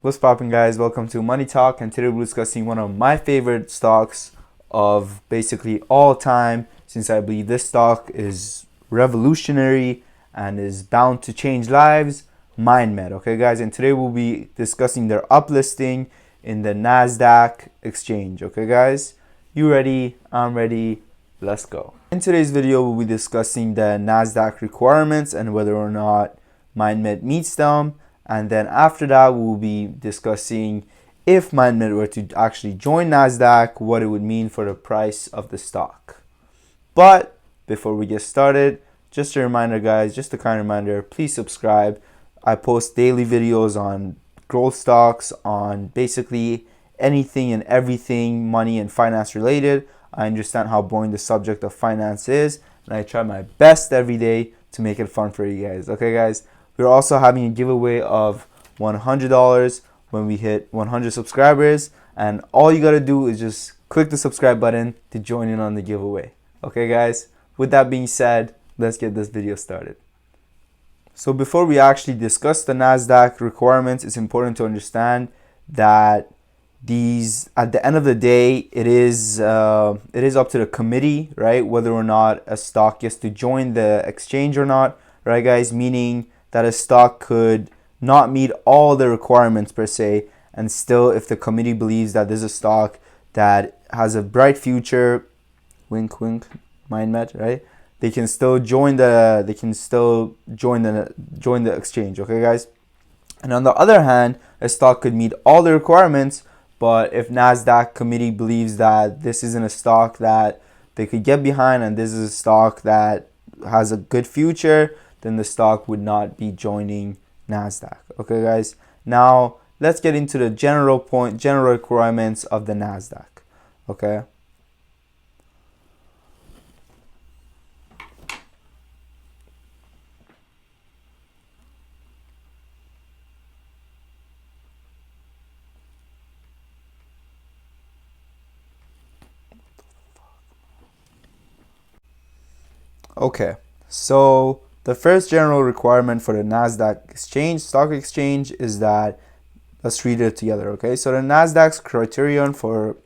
What's poppin', guys? Welcome to Money Talk, and today we're discussing one of my favorite stocks of basically all time, since I believe this stock is revolutionary and is bound to change lives. Mindmed, okay, guys? And today we'll be discussing their uplisting in the Nasdaq exchange, okay, guys? You ready? I'm ready. Let's go. In today's video, we'll be discussing the Nasdaq requirements and whether or not Mindmed meets them. And then after that, we'll be discussing if Mindmed were to actually join Nasdaq, what it would mean for the price of the stock. But before we get started, just a reminder, guys, just a kind reminder, please subscribe. I post daily videos on growth stocks, on basically anything and everything money and finance related. I understand how boring the subject of finance is, and I try my best every day to make it fun for you guys. Okay, guys? We're also having a giveaway of $100 when we hit 100 subscribers, and all you gotta do is just click the subscribe button to join in on the giveaway. Okay, guys? With that being said, let's get this video started. So before we actually discuss the Nasdaq requirements, it's important to understand that these, at the end of the day, it is up to the committee, right, whether or not a stock gets to join the exchange or not, right, guys? Meaning that a stock could not meet all the requirements per se, and still, if the committee believes that this is a stock that has a bright future, wink wink, Mindmed, right, they can still join the exchange. Okay, guys? And on the other hand, a stock could meet all the requirements, but if Nasdaq committee believes that this isn't a stock that they could get behind and this is a stock that has a good future, then the stock would not be joining Nasdaq. Okay, guys? Now, let's get into the general requirements of the Nasdaq. Okay? Okay. So, the first general requirement for the Nasdaq stock exchange, is that, let's read it together, okay? So the Nasdaq's criterion for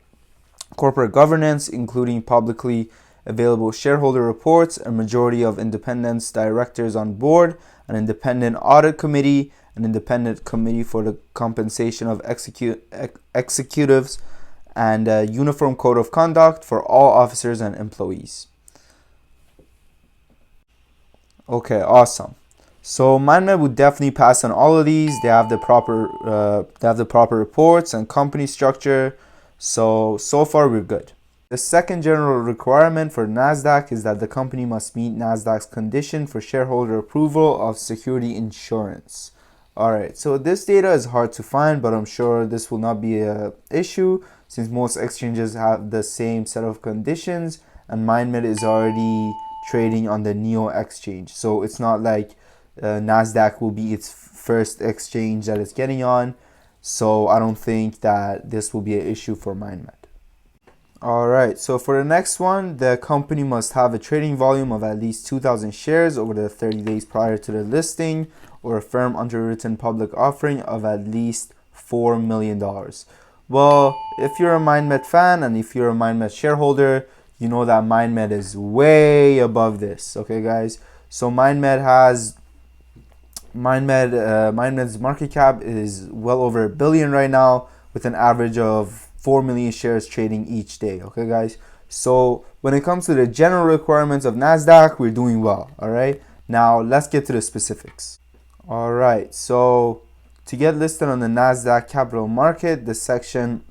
corporate governance, including publicly available shareholder reports, a majority of independent directors on board, an independent audit committee, an independent committee for the compensation of executives, and a uniform code of conduct for all officers and employees. Okay, awesome. So Mindmed would definitely pass on all of these. They have the proper reports and company structure. So far we're good. The second general requirement for Nasdaq is that the company must meet Nasdaq's condition for shareholder approval of security insurance. Alright, so this data is hard to find, but I'm sure this will not be an issue since most exchanges have the same set of conditions, and Mindmed is already trading on the Neo exchange. So it's not like Nasdaq will be its first exchange that it's getting on. So I don't think that this will be an issue for Mindmed. Alright, so for the next one, the company must have a trading volume of at least 2,000 shares over the 30 days prior to the listing, or a firm underwritten public offering of at least $4 million. Well, if you're a Mindmed fan and if you're a Mindmed shareholder, you know that Mindmed is way above this. Okay, guys? So Mindmed's market cap is well over $1 billion right now, with an average of 4 million shares trading each day. Okay, guys? So when it comes to the general requirements of Nasdaq, we're doing well. All right. Now let's get to the specifics. All right. So to get listed on the Nasdaq capital market, the section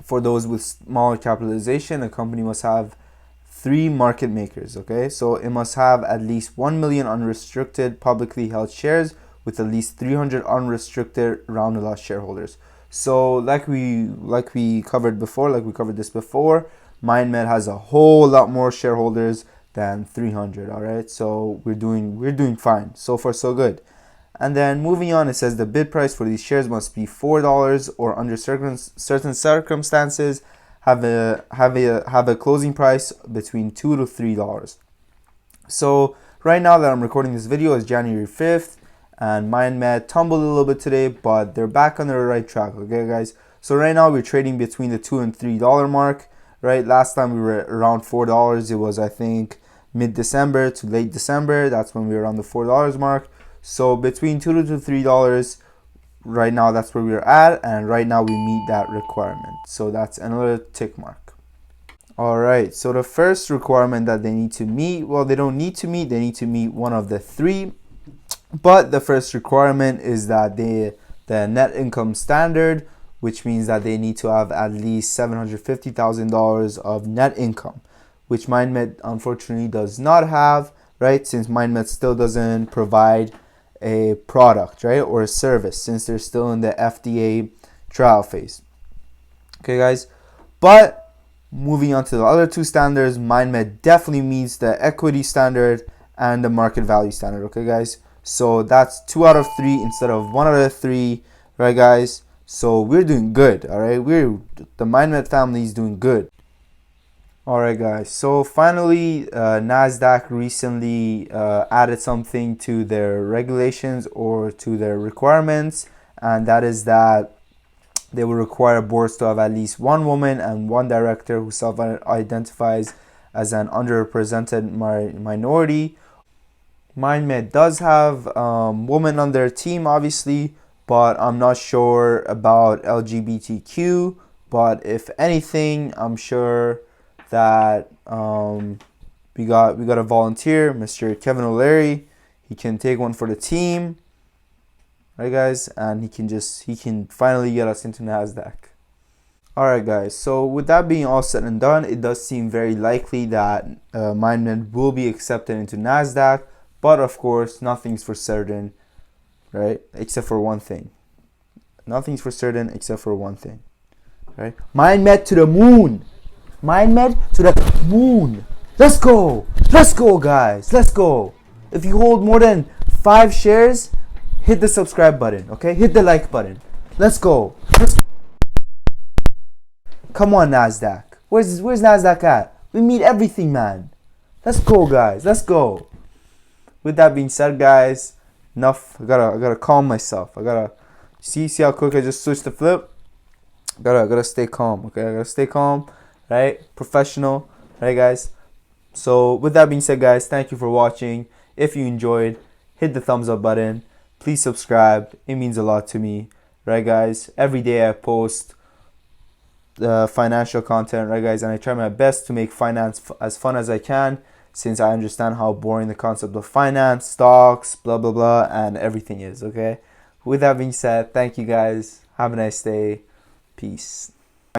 for those with smaller capitalization, a company must have 3 market makers. Okay, so it must have at least 1 million unrestricted publicly held shares with at least 300 unrestricted rounded off shareholders. So like we covered this before, Mindmed has a whole lot more shareholders than 300. All right, so we're doing fine. So far so good. And then moving on, it says the bid price for these shares must be $4, or under certain circumstances have a closing price between $2 to $3. So right now that I'm recording this video is January 5th, and Mindmed tumbled a little bit today, but they're back on the right track. Okay, guys. So right now we're trading between the $2 and $3 mark. Right. Last time we were around $4. It was, I think, mid-December to late December. That's when we were around the $4 mark. So between $2 to $3 right now, that's where we're at, and right now we meet that requirement. So that's another tick mark. All right, so the first requirement that they need to meet, well, they don't need to meet, they need to meet one of the three. But the first requirement is that the net income standard, which means that they need to have at least $750,000 of net income, which Mindmed unfortunately does not have, right? Since Mindmed still doesn't provide a product, right, or a service, since they're still in the FDA trial phase. Okay, guys. But moving on to the other two standards, Mindmed definitely meets the equity standard and the market value standard. Okay, guys. So that's 2 out of 3 instead of 1 out of 3, right, guys? So we're doing good. All right, the Mindmed family is doing good. All right, guys. So finally, Nasdaq recently added something to their regulations or to their requirements, and that is that they will require boards to have at least one woman and one director who self-identifies as an underrepresented minority. Mindmed does have women on their team, obviously, but I'm not sure about LGBTQ. But if anything, I'm sure that we got a volunteer, Mr. Kevin O'Leary. He can take one for the team, right, guys? And he can finally get us into Nasdaq. All right, guys. So with that being all said and done, it does seem very likely that Mindmed will be accepted into Nasdaq. But of course, nothing's for certain, right? Except for one thing. Nothing's for certain except for one thing, right? Mindmed to the moon. Mindmed to the moon. Let's go. Let's go, guys. Let's go. If you hold more than 5 shares, hit the subscribe button, okay? Hit the like button. Let's go. Come on, Nasdaq. Where's Nasdaq at? We meet everything, man. Let's go, guys. Let's go. With that being said, guys, enough. I gotta calm myself. I gotta see how quick I just switched the flip. Gotta stay calm. Okay, I gotta stay calm, right? Professional, right, guys? So with that being said, guys, thank you for watching. If you enjoyed, hit the thumbs up button. Please subscribe. It means a lot to me, right, guys? Every day I post financial content, right, guys? And I try my best to make finance as fun as I can, since I understand how boring the concept of finance, stocks, blah, blah, blah, and everything is, okay? With that being said, thank you, guys. Have a nice day. Peace.